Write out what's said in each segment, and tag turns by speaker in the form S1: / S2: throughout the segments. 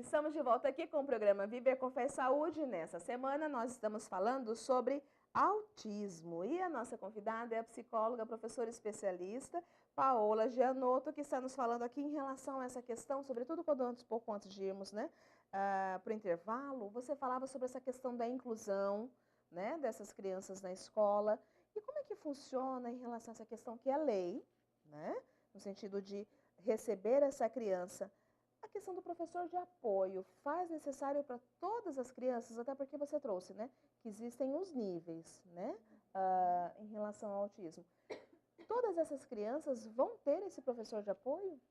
S1: Estamos de volta aqui com o programa Viver com Fé e Saúde. Nessa semana nós estamos falando sobre autismo. E a nossa convidada é a psicóloga, professora especialista, Paola Gianotto, que está nos falando aqui em relação a essa questão, sobretudo pouco antes de irmos, né, para o intervalo, você falava sobre essa questão da inclusão, né, dessas crianças na escola. E como é que funciona em relação a essa questão que é lei, né, no sentido de receber essa criança. A questão do professor de apoio faz necessário para todas as crianças, até porque você trouxe, né, que existem os níveis, né, em relação ao autismo. Todas essas crianças vão ter esse professor de apoio?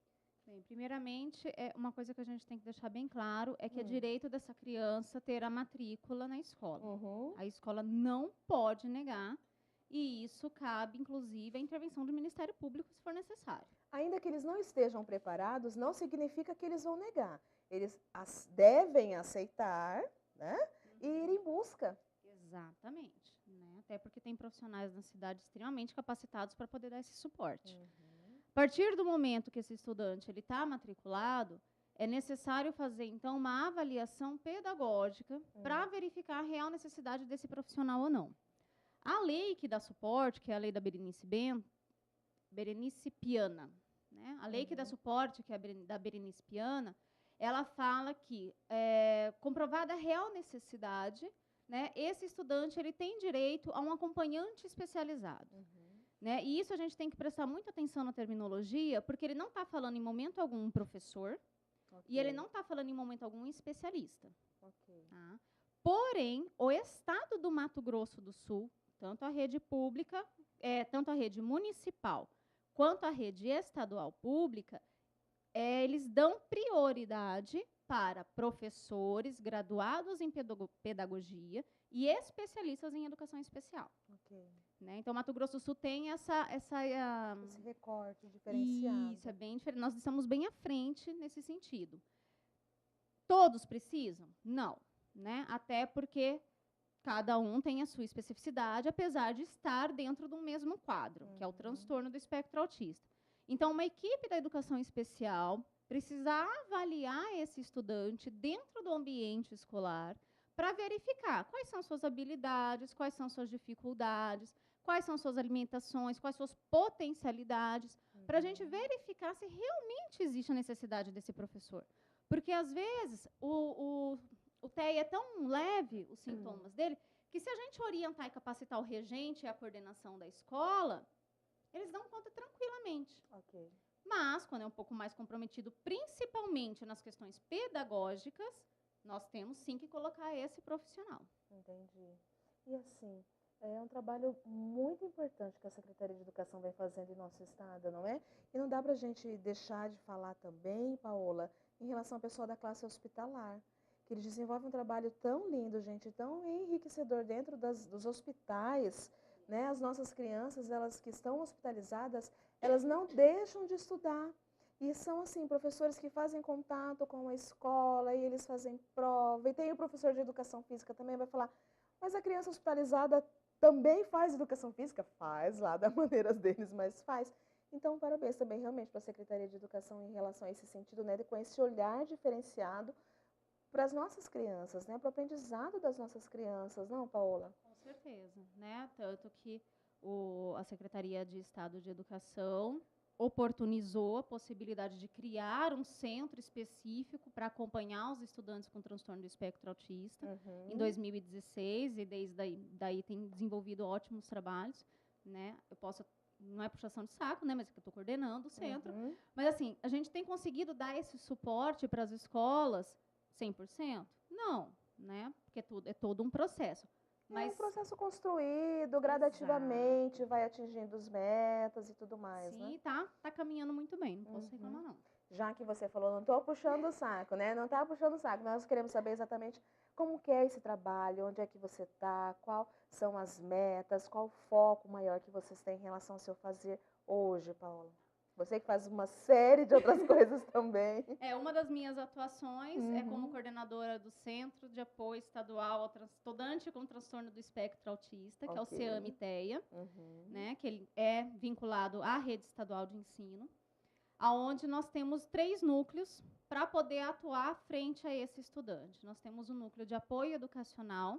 S2: Bem, primeiramente, uma coisa que a gente tem que deixar bem claro é que é direito dessa criança ter a matrícula na escola. A escola não pode negar, e isso cabe, inclusive, à intervenção do Ministério Público, se for necessário.
S1: Ainda que eles não estejam preparados, não significa que eles vão negar. Eles devem aceitar, né, e ir em busca.
S2: Exatamente. Né? Até porque tem profissionais na cidade extremamente capacitados para poder dar esse suporte. A partir do momento que esse estudante está matriculado, é necessário fazer, então, uma avaliação pedagógica para verificar a real necessidade desse profissional ou não. A lei que dá suporte, que é a lei da Berenice Piana, né? A lei que dá suporte, que é da Berenice Piana, ela fala que, comprovada a real necessidade, né, esse estudante ele tem direito a um acompanhante especializado. Né? E isso a gente tem que prestar muita atenção na terminologia, porque ele não está falando em momento algum um professor, e ele não está falando em momento algum um especialista. Tá? Porém, o Estado do Mato Grosso do Sul, tanto a rede pública, tanto a rede municipal, quanto a rede estadual pública, eles dão prioridade para professores graduados em pedagogia e especialistas em educação especial. Né? Então, Mato Grosso do Sul tem esse
S1: recorte diferenciado.
S2: Isso, é bem diferente. Nós estamos bem à frente nesse sentido. Todos precisam? Não. Né? Até porque cada um tem a sua especificidade, apesar de estar dentro do mesmo quadro, que é o transtorno do espectro autista. Então, uma equipe da educação especial precisa avaliar esse estudante dentro do ambiente escolar para verificar quais são suas habilidades, quais são suas dificuldades, quais são suas alimentações, quais suas potencialidades, para a gente verificar se realmente existe a necessidade desse professor. Porque, às vezes, o TEA é tão leve, os sintomas dele, que se a gente orientar e capacitar o regente e a coordenação da escola, eles dão conta tranquilamente. Mas, quando é um pouco mais comprometido, principalmente nas questões pedagógicas, nós temos sim que colocar esse profissional.
S1: Entendi. E assim, é um trabalho muito importante que a Secretaria de Educação vem fazendo em nosso estado, não é? E não dá para a gente deixar de falar também, Paola, em relação ao pessoal da classe hospitalar, que eles desenvolvem um trabalho tão lindo, gente, tão enriquecedor dentro dos hospitais, né? As nossas crianças, elas que estão hospitalizadas, elas não deixam de estudar. E são, assim, professores que fazem contato com a escola e eles fazem prova. E tem o professor de educação física também, vai falar, mas a criança hospitalizada também faz educação física? Faz, lá da maneira deles, mas faz. Então, parabéns também realmente para a Secretaria de Educação em relação a esse sentido, né, com esse olhar diferenciado para as nossas crianças, né, para o aprendizado das nossas crianças, não, Paola?
S2: Com certeza, né? Tanto que a Secretaria de Estado de Educação oportunizou a possibilidade de criar um centro específico para acompanhar os estudantes com transtorno do espectro autista em 2016, e desde daí tem desenvolvido ótimos trabalhos, né? Não é puxação de saco, né? Mas é que eu estou coordenando o centro. Mas, assim, a gente tem conseguido dar esse suporte para as escolas 100%? Não, né? Porque é todo um processo.
S1: Mas é um processo construído, gradativamente, vai atingindo as metas e tudo mais,
S2: sim,
S1: né?
S2: tá caminhando muito bem, não posso reclamar, não.
S1: Já que você falou, não estou puxando o saco, né? Não está puxando o saco. Nós queremos saber exatamente como que é esse trabalho, onde é que você está, quais são as metas, qual o foco maior que vocês têm em relação ao seu fazer hoje, Paola. Você que faz uma série de outras coisas também.
S2: Uma das minhas atuações é como coordenadora do Centro de Apoio Estadual ao Estudante com Transtorno do Espectro Autista, que é o CEAM-TEA, né, que ele é vinculado à rede estadual de ensino. aonde nós temos 3 núcleos para poder atuar frente a esse estudante. Nós temos o núcleo de apoio educacional,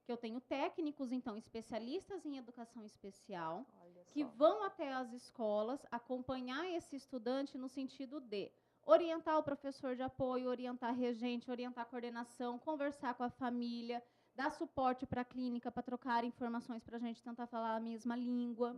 S2: que eu tenho técnicos, então, especialistas em educação especial, que vão até as escolas acompanhar esse estudante no sentido de orientar o professor de apoio, orientar a regente, orientar a coordenação, conversar com a família, dar suporte para a clínica, para trocar informações para a gente tentar falar a mesma língua.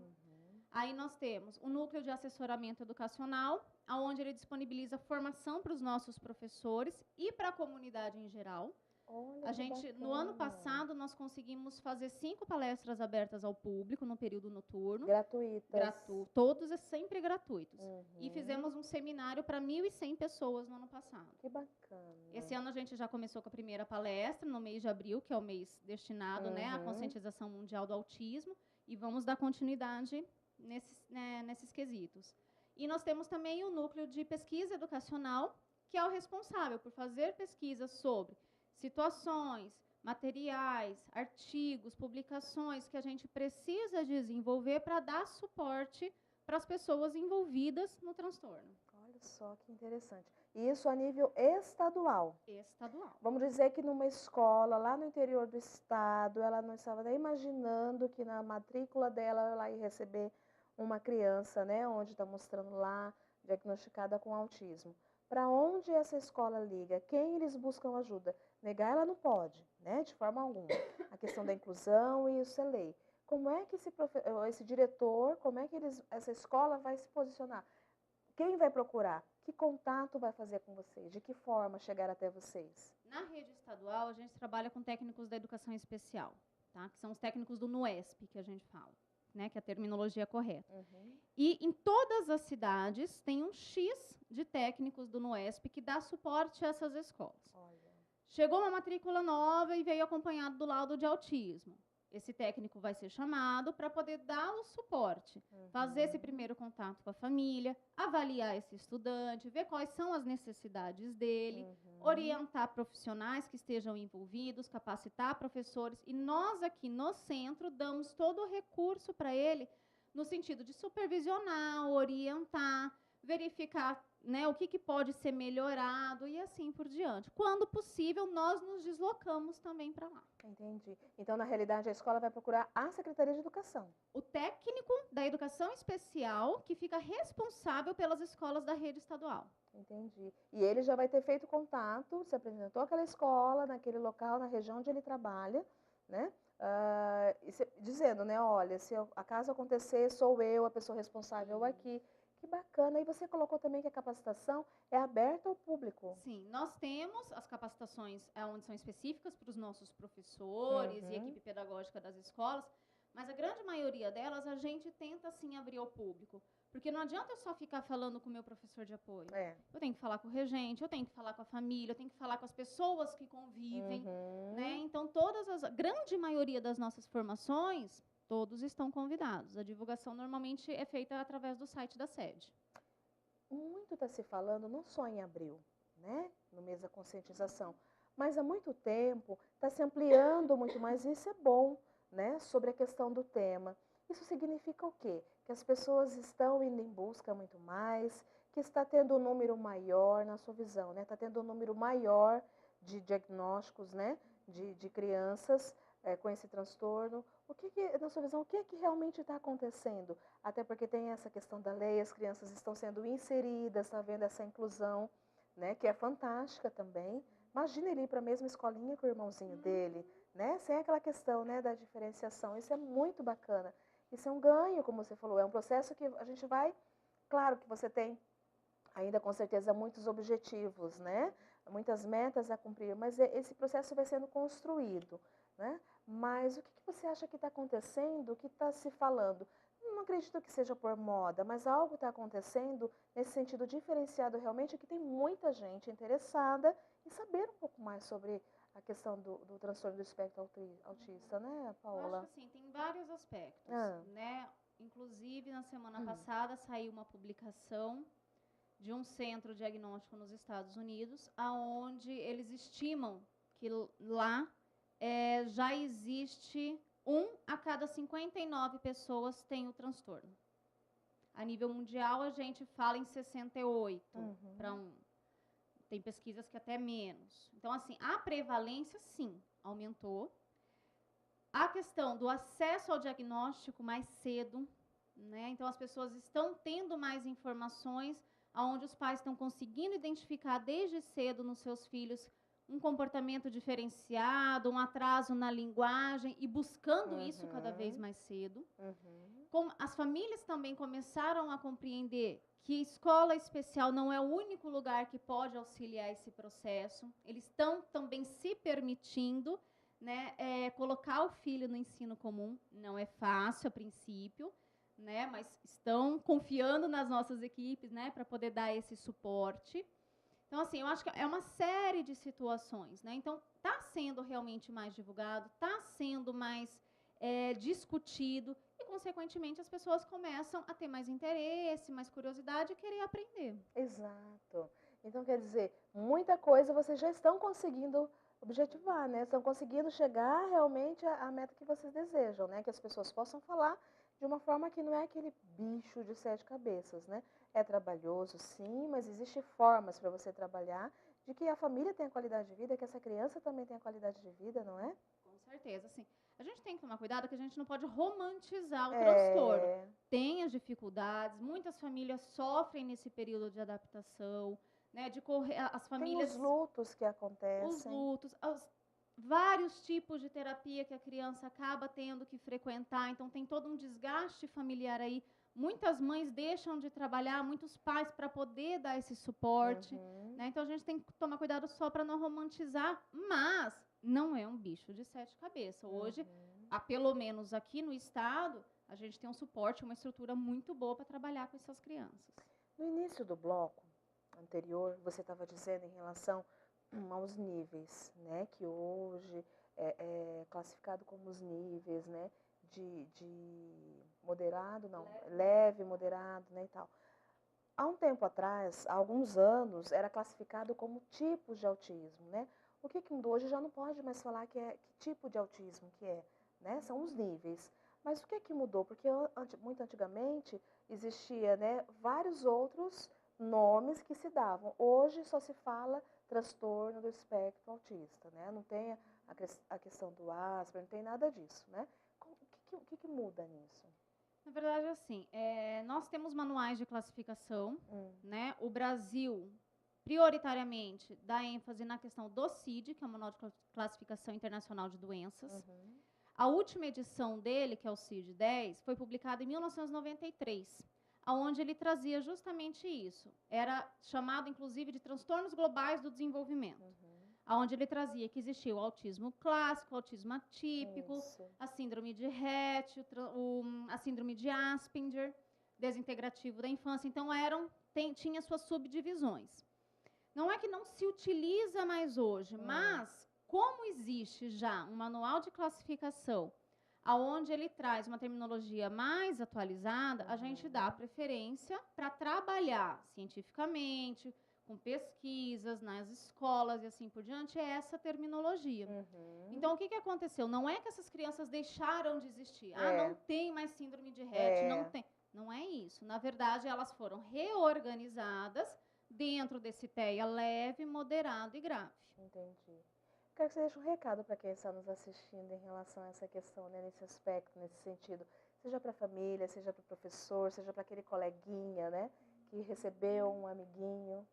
S2: Aí nós temos o núcleo de assessoramento educacional, onde ele disponibiliza formação para os nossos professores e para a comunidade em geral.
S1: Olha,
S2: A gente, no ano passado, nós conseguimos fazer 5 palestras abertas ao público no período noturno.
S1: Gratuitas.
S2: Todos é sempre gratuitos. E fizemos um seminário para 1.100 pessoas no ano passado.
S1: Que bacana.
S2: Esse ano a gente já começou com a primeira palestra, no mês de abril, que é o mês destinado, né, à conscientização mundial do autismo, e vamos dar continuidade nesses quesitos. E nós temos também o núcleo de pesquisa educacional, que é o responsável por fazer pesquisas sobre situações, materiais, artigos, publicações que a gente precisa desenvolver para dar suporte para as pessoas envolvidas no transtorno.
S1: Olha só que interessante. E isso a nível estadual?
S2: Estadual.
S1: Vamos dizer que numa escola lá no interior do estado, ela não estava nem imaginando que na matrícula dela ela ia receber uma criança, né, onde está mostrando lá, diagnosticada com autismo. Para onde essa escola liga? Quem eles buscam ajuda? Negar ela não pode, né, de forma alguma. A questão da inclusão, e isso é lei. Como é que esse diretor, como é que essa escola vai se posicionar? Quem vai procurar? Que contato vai fazer com vocês? De que forma chegar até vocês?
S2: Na rede estadual, a gente trabalha com técnicos da educação especial, tá? Que são os técnicos do NUESP, que a gente fala, né? Que é a terminologia correta. E em todas as cidades tem um X de técnicos do NUESP que dá suporte a essas escolas.
S1: Olha.
S2: Chegou uma matrícula nova e veio acompanhado do laudo de autismo. Esse técnico vai ser chamado para poder dar o suporte, fazer esse primeiro contato com a família, avaliar esse estudante, ver quais são as necessidades dele, orientar profissionais que estejam envolvidos, capacitar professores. E nós aqui no centro damos todo o recurso para ele no sentido de supervisionar, orientar, verificar, né, o que pode ser melhorado e assim por diante. Quando possível, nós nos deslocamos também para lá.
S1: Entendi. Então, na realidade, a escola vai procurar a Secretaria de Educação.
S2: O técnico da educação especial que fica responsável pelas escolas da rede estadual.
S1: Entendi. E ele já vai ter feito contato, se apresentou àquela escola, naquele local, na região onde ele trabalha, né? Dizendo, né, olha, se acaso acontecer, sou eu a pessoa responsável aqui. Que bacana. E você colocou também que a capacitação é aberta ao público.
S2: Sim, nós temos as capacitações onde são específicas para os nossos professores e equipe pedagógica das escolas, mas a grande maioria delas a gente tenta, sim, abrir ao público. Porque não adianta eu só ficar falando com o meu professor de apoio. Eu tenho que falar com o regente, eu tenho que falar com a família, eu tenho que falar com as pessoas que convivem. Né? Então, a grande maioria das nossas formações, todos estão convidados. A divulgação normalmente é feita através do site da sede.
S1: Muito está se falando, não só em abril, né, no mês da conscientização, mas há muito tempo está se ampliando muito mais, e isso é bom, né, sobre a questão do tema. Isso significa o quê? Que as pessoas estão indo em busca muito mais, que está tendo um número maior, na sua visão, né, está tendo um número maior de diagnósticos, né, de crianças com esse transtorno. Na sua visão, o que é que realmente está acontecendo? Até porque tem essa questão da lei, as crianças estão sendo inseridas, está havendo essa inclusão, né, que é fantástica também. Imagina ele ir para a mesma escolinha com o irmãozinho dele, né, sem aquela questão, né, da diferenciação. Isso é muito bacana. Isso é um ganho, como você falou, é um processo que a gente vai... Claro que você tem ainda, com certeza, muitos objetivos, né, muitas metas a cumprir, mas esse processo vai sendo construído, né? Mas o que você acha que está acontecendo, o que está se falando? Não acredito que seja por moda, mas algo está acontecendo nesse sentido diferenciado realmente, que tem muita gente interessada em saber um pouco mais sobre a questão do transtorno do espectro autista, né, Paola?
S2: Eu acho que, assim, tem vários aspectos, né? Inclusive, na semana passada, saiu uma publicação de um centro diagnóstico nos Estados Unidos, onde eles estimam que lá já existe 1 a cada 59 pessoas tem o transtorno. A nível mundial, a gente fala em 68 para 1. Tem pesquisas que até menos. Então, assim, a prevalência, sim, aumentou. A questão do acesso ao diagnóstico mais cedo, né? Então, as pessoas estão tendo mais informações, onde os pais estão conseguindo identificar desde cedo nos seus filhos um comportamento diferenciado, um atraso na linguagem e buscando isso cada vez mais cedo. Como as famílias também começaram a compreender que escola especial não é o único lugar que pode auxiliar esse processo. Eles estão também se permitindo, né, colocar o filho no ensino comum. Não é fácil a princípio, né, mas estão confiando nas nossas equipes, né, para poder dar esse suporte. Então, assim, eu acho que é uma série de situações, né? Então, está sendo realmente mais divulgado, está sendo mais discutido e, consequentemente, as pessoas começam a ter mais interesse, mais curiosidade e querer aprender.
S1: Exato. Então, quer dizer, muita coisa vocês já estão conseguindo objetivar, né? Estão conseguindo chegar realmente à meta que vocês desejam, né? Que as pessoas possam falar de uma forma que não é aquele bicho de 7 cabeças, né? É trabalhoso, sim, mas existem formas para você trabalhar de que a família tenha qualidade de vida, que essa criança também tenha qualidade de vida, não é?
S2: Com certeza, sim. A gente tem que tomar cuidado que a gente não pode romantizar o transtorno. Tem as dificuldades, muitas famílias sofrem nesse período de adaptação, né? De correr, as famílias...
S1: Tem os lutos que acontecem.
S2: Os lutos, vários tipos de terapia que a criança acaba tendo que frequentar, então tem todo um desgaste familiar aí. Muitas mães deixam de trabalhar, muitos pais, para poder dar esse suporte. Né? Então, a gente tem que tomar cuidado só para não romantizar, mas não é um bicho de 7 cabeças. Hoje, pelo menos aqui no estado, a gente tem um suporte, uma estrutura muito boa para trabalhar com essas crianças.
S1: No início do bloco anterior, você estava dizendo em relação aos níveis, né, que hoje é classificado como os níveis, né, de moderado, não, leve, moderado, né, e tal. Há um tempo atrás, há alguns anos, era classificado como tipos de autismo, né? O que mudou? Hoje já não pode mais falar que tipo de autismo que é, né? São os níveis. Mas o que mudou? Porque muito antigamente existia, né, vários outros nomes que se davam. Hoje só se fala transtorno do espectro autista, né? Não tem a questão do Asperger, não tem nada disso, né? O que muda nisso?
S2: Na verdade, assim, nós temos manuais de classificação, né? O Brasil, prioritariamente, dá ênfase na questão do CID, que é o Manual de Classificação Internacional de Doenças. A última edição dele, que é o CID-10, foi publicada em 1993, onde ele trazia justamente isso. Era chamado, inclusive, de transtornos globais do desenvolvimento. Onde ele trazia que existia o autismo clássico, o autismo atípico, a síndrome de Rett, a síndrome de Asperger, desintegrativo da infância. Então, tinha suas subdivisões. Não é que não se utiliza mais hoje, mas como existe já um manual de classificação, onde ele traz uma terminologia mais atualizada, a gente dá preferência para trabalhar cientificamente, com pesquisas nas escolas e assim por diante, é essa terminologia. Então, o que aconteceu? Não é que essas crianças deixaram de existir. Não tem mais síndrome de Rett, não tem. Não é isso. Na verdade, elas foram reorganizadas dentro desse TEA leve, moderado e grave.
S1: Entendi. Quero que você deixe um recado para quem está nos assistindo em relação a essa questão, né, nesse aspecto, nesse sentido. Seja para a família, seja para o professor, seja para aquele coleguinha, né, que recebeu um amiguinho.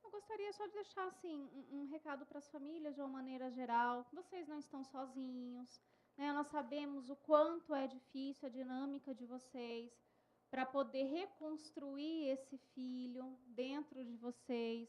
S2: Eu gostaria só de deixar assim, um recado para as famílias de uma maneira geral. Vocês não estão sozinhos, né? Nós sabemos o quanto é difícil a dinâmica de vocês para poder reconstruir esse filho dentro de vocês.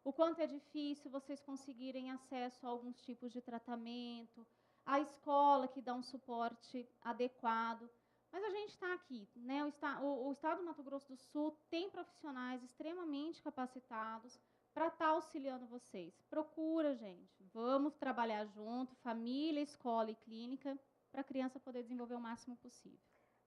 S2: O quanto é difícil vocês conseguirem acesso a alguns tipos de tratamento, a escola que dá um suporte adequado. Mas a gente está aqui, né? O Estado do Mato Grosso do Sul tem profissionais extremamente capacitados para estar auxiliando vocês. Procura, gente. Vamos trabalhar junto, família, escola e clínica, para a criança poder desenvolver o máximo possível.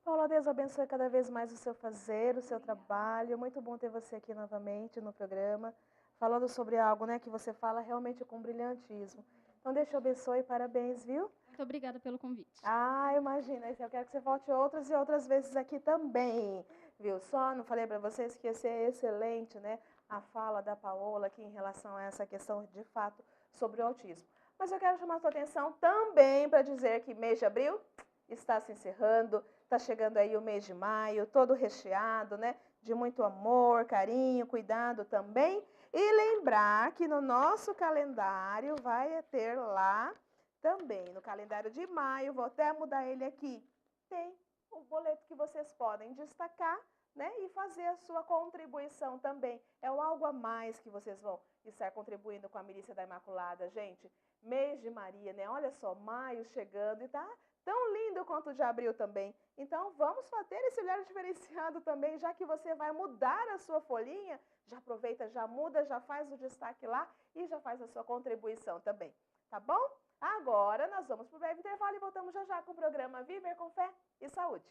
S1: Paula, Deus abençoe cada vez mais o seu fazer, o seu trabalho. Muito bom ter você aqui novamente no programa, falando sobre algo, né, que você fala realmente com brilhantismo. Então, Deus te abençoe e parabéns, viu?
S2: Muito obrigada pelo convite.
S1: Imagina. Eu quero que você volte outras e outras vezes aqui também. Viu só? Não falei para vocês que ia ser excelente, né? A fala da Paola aqui em relação a essa questão de fato sobre o autismo. Mas eu quero chamar a sua atenção também para dizer que mês de abril está se encerrando, está chegando aí o mês de maio, todo recheado, né? De muito amor, carinho, cuidado também. E lembrar que no nosso calendário vai ter lá também, no calendário de maio, vou até mudar ele aqui, tem o boleto que vocês podem destacar, né, e fazer a sua contribuição também. É o algo a mais que vocês vão estar contribuindo com a Milícia da Imaculada, gente. Mês de Maria, né? Olha só, maio chegando e tá tão lindo quanto o de abril também. Então, vamos fazer esse olhar diferenciado também, já que você vai mudar a sua folhinha, já aproveita, já muda, já faz o destaque lá e já faz a sua contribuição também, tá bom? Agora nós vamos para o breve intervalo e voltamos já já com o programa Viver com Fé e Saúde.